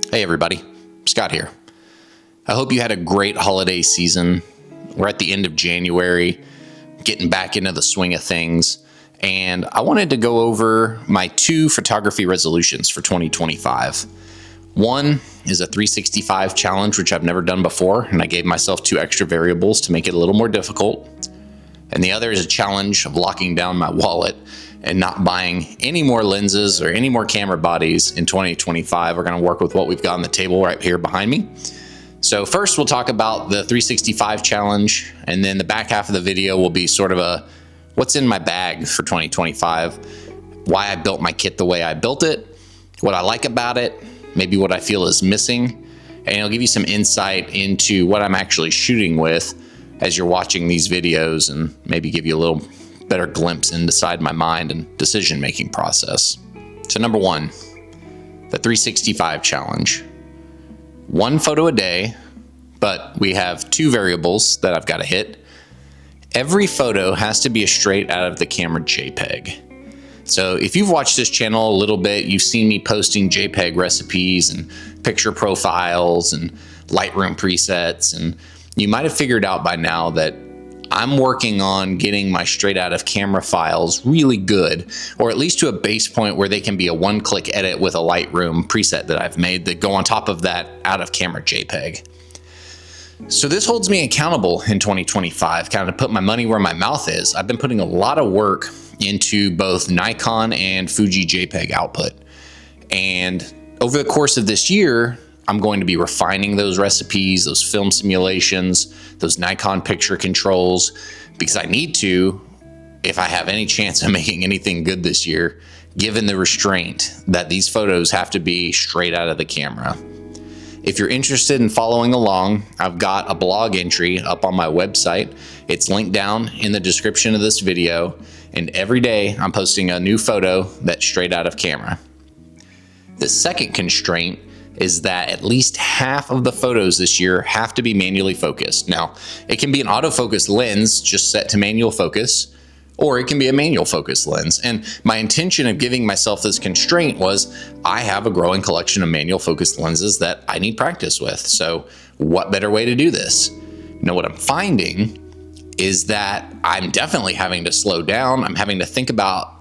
Hey everybody, Scott here. I hope you had a great holiday season. We're at the end of January, getting back into the swing of things, and I wanted to go over my 2 photography resolutions for 2025. One is a 365 challenge, which I've never done before, and I gave myself 2 extra variables to make it a little more difficult. And the other is a challenge of locking down my wallet and not buying any more lenses or any more camera bodies in 2025. We're going to work with what we've got on the table right here behind me. So first we'll talk about the 365 challenge, and then the back half of the video will be sort of a what's in my bag for 2025, why I built my kit the way I built it, what I like about it, maybe what I feel is missing, and it'll give you some insight into what I'm actually shooting with as you're watching these videos, and maybe give you a little better glimpse inside my mind and decision-making process. So number 1, the 365 challenge. 1 photo a day, but we have 2 variables that I've got to hit. Every photo has to be a straight out of the camera JPEG. So if you've watched this channel a little bit, you've seen me posting JPEG recipes and picture profiles and Lightroom presets, and you might have figured out by now that I'm working on getting my straight out of camera files really good, or at least to a base point where they can be a one-click edit with a Lightroom preset that I've made that go on top of that out of camera JPEG. So this holds me accountable in 2025, kind of put my money where my mouth is. I've been putting a lot of work into both Nikon and Fuji JPEG output. And over the course of this year, I'm going to be refining those recipes, those film simulations, those Nikon picture controls, because I need to, if I have any chance of making anything good this year, given the restraint that these photos have to be straight out of the camera. If you're interested in following along, I've got a blog entry up on my website. It's linked down in the description of this video, and every day I'm posting a new photo that's straight out of camera. The second constraint is that at least half of the photos this year have to be manually focused. Now, it can be an autofocus lens just set to manual focus, or it can be a manual focus lens. And my intention of giving myself this constraint was I have a growing collection of manual focus lenses that I need practice with. So what better way to do this? Now, what I'm finding is that I'm definitely having to slow down. I'm having to think about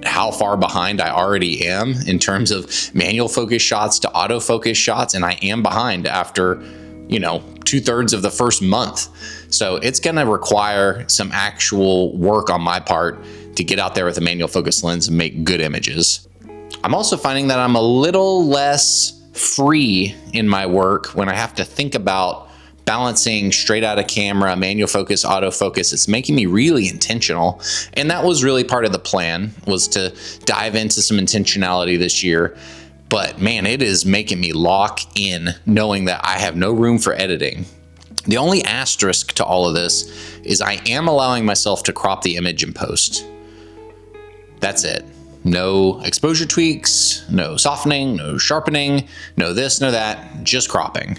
how far behind I already am in terms of manual focus shots to autofocus shots, and I am behind after, 2/3 of the first month. So it's going to require some actual work on my part to get out there with a manual focus lens and make good images. I'm also finding that I'm a little less free in my work when I have to think about balancing straight out of camera, manual focus, autofocus. It's making me really intentional. And that was really part of the plan, was to dive into some intentionality this year. But man, it is making me lock in knowing that I have no room for editing. The only asterisk to all of this is I am allowing myself to crop the image in post. That's it. No exposure tweaks, no softening, no sharpening, no this, no that, just cropping.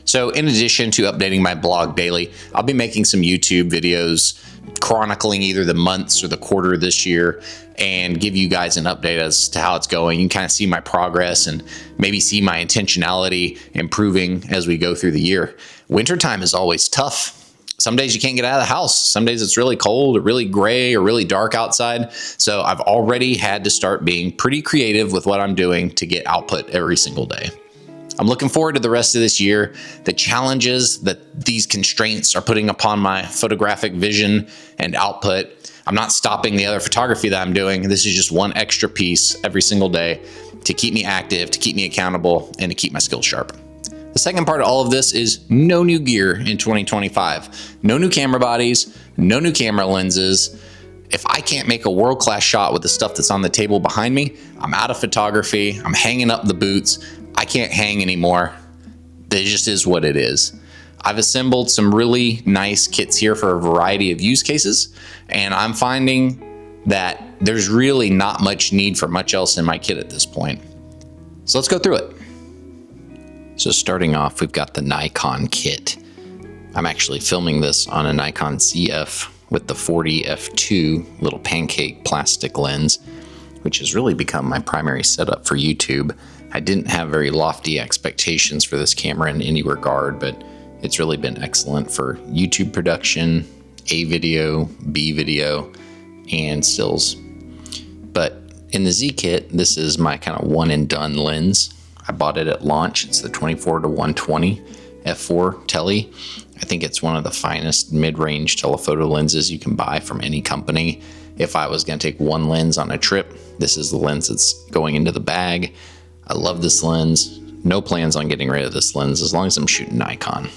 So in addition to updating my blog daily, I'll be making some YouTube videos chronicling either the months or the quarter this year and give you guys an update as to how it's going. You can kind of see my progress and maybe see my intentionality improving as we go through the year. Wintertime is always tough. Some days you can't get out of the house. Some days it's really cold or really gray or really dark outside. So I've already had to start being pretty creative with what I'm doing to get output every single day. I'm looking forward to the rest of this year, the challenges that these constraints are putting upon my photographic vision and output. I'm not stopping the other photography that I'm doing. This is just one extra piece every single day to keep me active, to keep me accountable, and to keep my skills sharp. The second part of all of this is no new gear in 2025. No new camera bodies, no new camera lenses. If I can't make a world-class shot with the stuff that's on the table behind me, I'm out of photography. I'm hanging up the boots. I can't hang anymore. It just is what it is. I've assembled some really nice kits here for a variety of use cases, and I'm finding that there's really not much need for much else in my kit at this point. So let's go through it. So starting off, we've got the Nikon kit. I'm actually filming this on a Nikon ZF with the 40 f2 little pancake plastic lens, which has really become my primary setup for YouTube. I didn't have very lofty expectations for this camera in any regard, but it's really been excellent for YouTube production, A video, B video, and stills. But in the Z Kit, this is my kind of one and done lens. I bought it at launch. It's the 24-120 f4 tele. I think it's one of the finest mid-range telephoto lenses you can buy from any company. If I was going to take one lens on a trip, this is the lens that's going into the bag. I love this lens. No plans on getting rid of this lens as long as I'm shooting Nikon.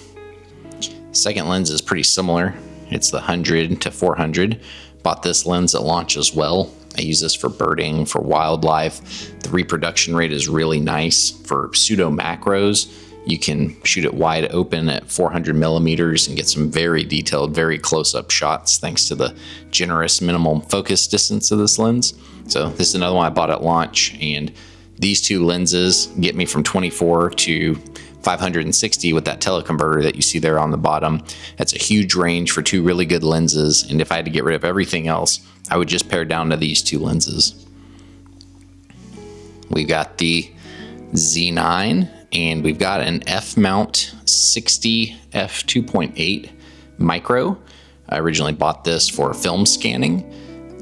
Second lens is pretty similar. It's the 100-400. Bought this lens at launch as well. I use this for birding, for wildlife. The reproduction rate is really nice. For pseudo macros, you can shoot it wide open at 400 millimeters and get some very detailed, very close-up shots thanks to the generous minimum focus distance of this lens. So this is another one I bought at launch, and these two lenses get me from 24 to 560 with that teleconverter that you see there on the bottom. That's a huge range for two really good lenses, and if I had to get rid of everything else, I would just pare down to these two lenses. We've got the Z9, and we've got an F-mount 60 f2.8 micro. I originally bought this for film scanning.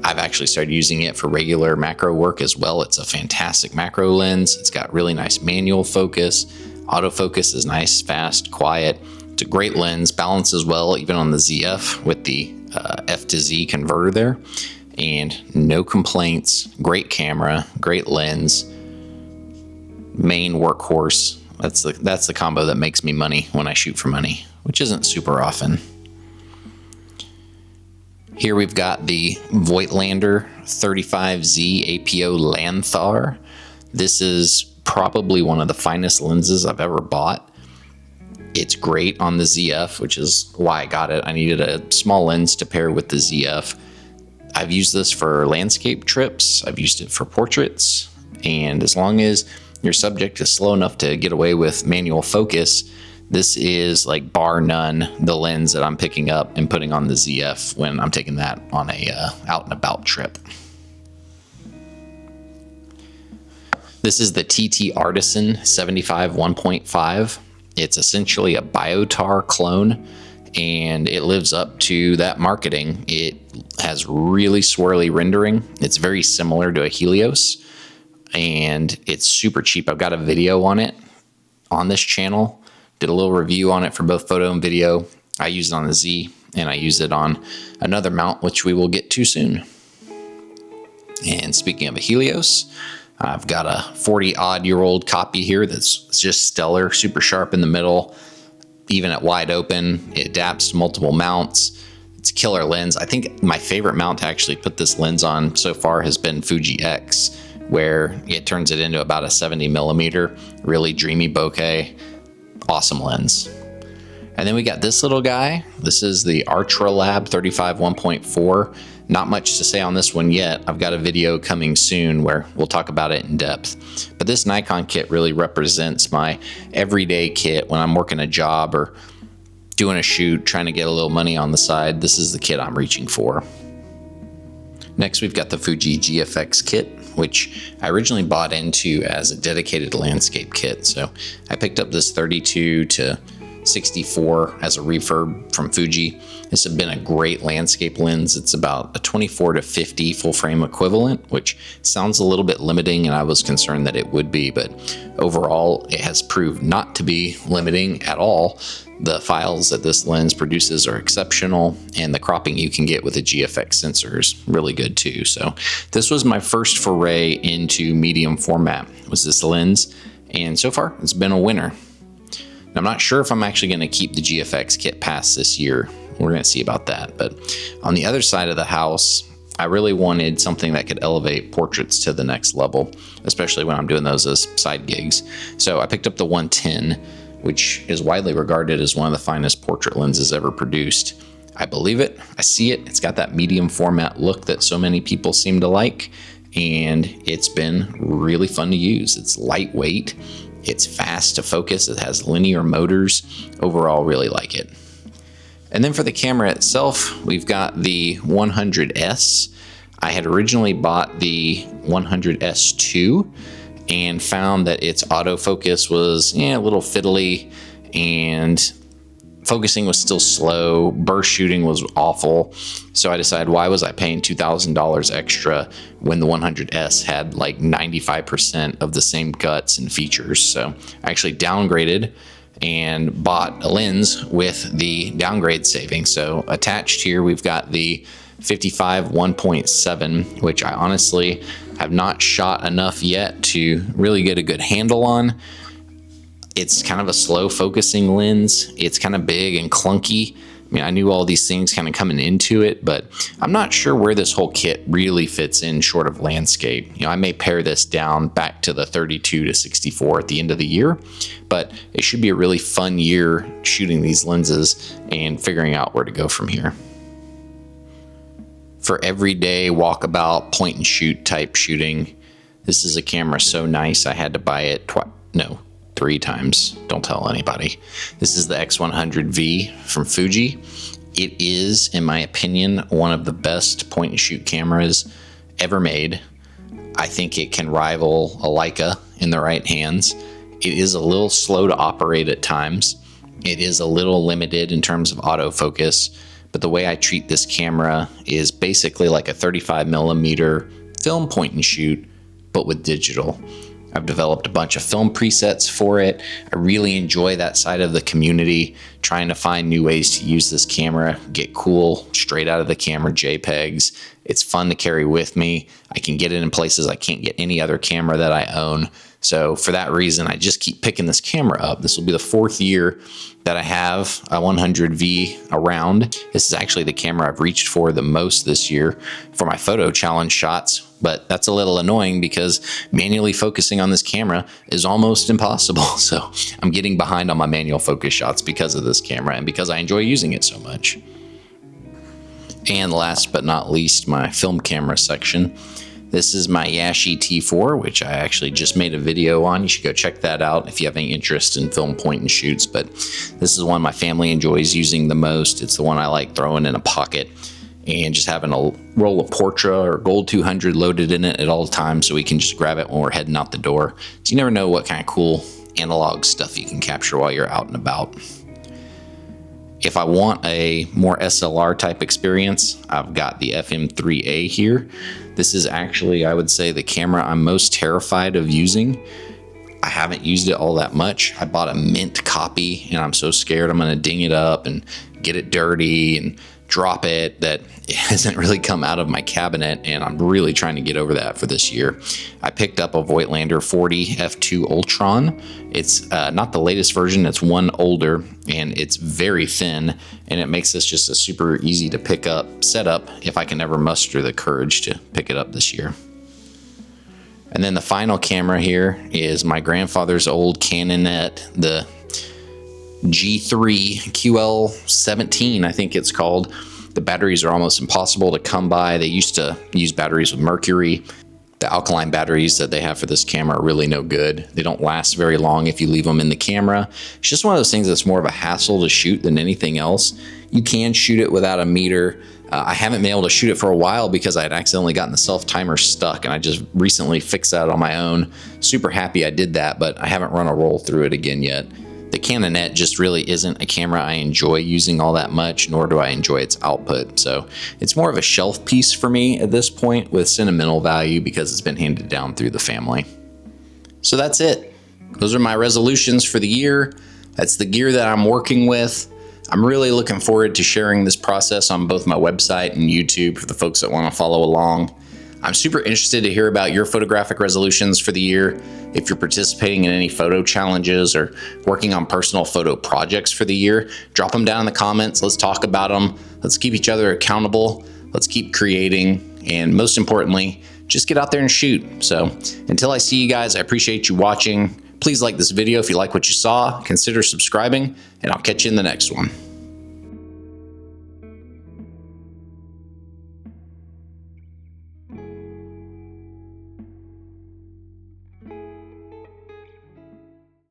I've actually started using it for regular macro work as well. It's a fantastic macro lens. It's got really nice manual focus. Autofocus is nice, fast, quiet. It's a great lens, balances well even on the ZF with the F to Z converter there. And no complaints, great camera, great lens, main workhorse. That's the combo that makes me money when I shoot for money, which isn't super often. Here we've got the Voigtlander 35Z APO Lanthar. This is probably one of the finest lenses I've ever bought. It's great on the ZF, which is why I got it. I needed a small lens to pair with the ZF. I've used this for landscape trips. I've used it for portraits. And as long as your subject is slow enough to get away with manual focus, this is like bar none the lens that I'm picking up and putting on the ZF when I'm taking that on a out and about trip. This is the TT Artisan 75 1.5. It's essentially a biotar clone, and it lives up to that marketing. It has really swirly rendering. It's very similar to a Helios, and it's super cheap. I've got a video on it on this channel. Did a little review on it for both photo and video. I use it on the Z, and I use it on another mount, which we will get to soon. And speaking of a Helios, I've got a 40-odd-year-old copy here that's just stellar, super sharp in the middle, even at wide open. It adapts to multiple mounts. It's a killer lens. I think my favorite mount to actually put this lens on so far has been Fuji X, where it turns it into about a 70 millimeter, really dreamy bokeh. Awesome lens. And then we got this little guy. This is the Ultralab 35 1.4. Not much to say on this one yet. I've got a video coming soon where we'll talk about it in depth. But this Nikon kit really represents my everyday kit when I'm working a job or doing a shoot, trying to get a little money on the side. This is the kit I'm reaching for. Next, we've got the Fuji GFX Kit, which I originally bought into as a dedicated landscape kit. So I picked up this 32 to 64 as a refurb from Fuji. This has been a great landscape lens. It's about a 24 to 50 full frame equivalent, which sounds a little bit limiting, and I was concerned that it would be, but overall it has proved not to be limiting at all. The files that this lens produces are exceptional, and the cropping you can get with a GFX sensor is really good too. So this was my first foray into medium format, was this lens, and so far it's been a winner. I'm not sure if I'm actually going to keep the GFX kit past this year. We're going to see about that. But on the other side of the house, I really wanted something that could elevate portraits to the next level, especially when I'm doing those as side gigs. So I picked up the 110, which is widely regarded as one of the finest portrait lenses ever produced. I believe it. I see it. It's got that medium format look that so many people seem to like, and it's been really fun to use. It's lightweight. It's fast to focus. It has linear motors. Overall, really like it. And then for the camera itself, we've got the 100S. I had originally bought the 100S2, and found that its autofocus was a little fiddly, and focusing was still slow. Burst shooting was awful. So I decided, why was I paying $2,000 extra when the 100S had like 95% of the same guts and features? So I actually downgraded and bought a lens with the downgrade savings. So attached here, we've got the 55 1.7, which I honestly have not shot enough yet to really get a good handle on. It's kind of a slow focusing lens. It's kind of big and clunky. I mean, I knew all these things kind of coming into it, but I'm not sure where this whole kit really fits in short of landscape. I may pare this down back to the 32 to 64 at the end of the year, but it should be a really fun year shooting these lenses and figuring out where to go from here. For everyday walkabout, point and shoot type shooting, this is a camera so nice I had to buy it three times. Don't tell anybody. This is the X100V from Fuji. It is, in my opinion, one of the best point and shoot cameras ever made. I think it can rival a Leica in the right hands. It is a little slow to operate at times. It is a little limited in terms of autofocus, but the way I treat this camera is basically like a 35mm film point and shoot, but with digital. I've developed a bunch of film presets for it. I really enjoy that side of the community, trying to find new ways to use this camera, get cool straight out of the camera JPEGs. It's fun to carry with me. I can get it in places I can't get any other camera that I own. So for that reason, I just keep picking this camera up. This will be the 4th year that I have a 100V around. This is actually the camera I've reached for the most this year for my photo challenge shots, but that's a little annoying because manually focusing on this camera is almost impossible. So I'm getting behind on my manual focus shots because of this camera and because I enjoy using it so much. And last but not least, my film camera section. This is my Yashica T4, which I actually just made a video on. You should go check that out if you have any interest in film point and shoots, but this is one my family enjoys using the most. It's the one I like throwing in a pocket and just having a roll of Portra or Gold 200 loaded in it at all times so we can just grab it when we're heading out the door. So you never know what kind of cool analog stuff you can capture while you're out and about. If I want a more SLR type experience, I've got the FM3A here. This is actually, I would say, the camera I'm most terrified of using. I haven't used it all that much. I bought a mint copy and I'm so scared I'm gonna ding it up and get it dirty and drop it that it hasn't really come out of my cabinet, and I'm really trying to get over that for this year. I picked up a Voigtlander 40 f2 Ultron. It's not the latest version, it's one older, and it's very thin, and it makes this just a super easy to pick up setup if I can ever muster the courage to pick it up this year. And then the final camera here is my grandfather's old Canonete, the G3 QL17, I think it's called. The batteries are almost impossible to come by. They used to use batteries with mercury. The alkaline batteries that they have for this camera are really no good. They don't last very long if you leave them in the camera. It's just one of those things that's more of a hassle to shoot than anything else. You can shoot it without a meter. I haven't been able to shoot it for a while because I had accidentally gotten the self-timer stuck, and I just recently fixed that on my own. Super happy I did that, but I haven't run a roll through it again yet. The Canonete just really isn't a camera I enjoy using all that much, nor do I enjoy its output. So it's more of a shelf piece for me at this point with sentimental value because it's been handed down through the family. So that's it. Those are my resolutions for the year. That's the gear that I'm working with. I'm really looking forward to sharing this process on both my website and YouTube for the folks that want to follow along. I'm super interested to hear about your photographic resolutions for the year. If you're participating in any photo challenges or working on personal photo projects for the year, drop them down in the comments. Let's talk about them. Let's keep each other accountable. Let's keep creating. And most importantly, just get out there and shoot. So until I see you guys, I appreciate you watching. Please like this video if you like what you saw. Consider subscribing, and I'll catch you in the next one.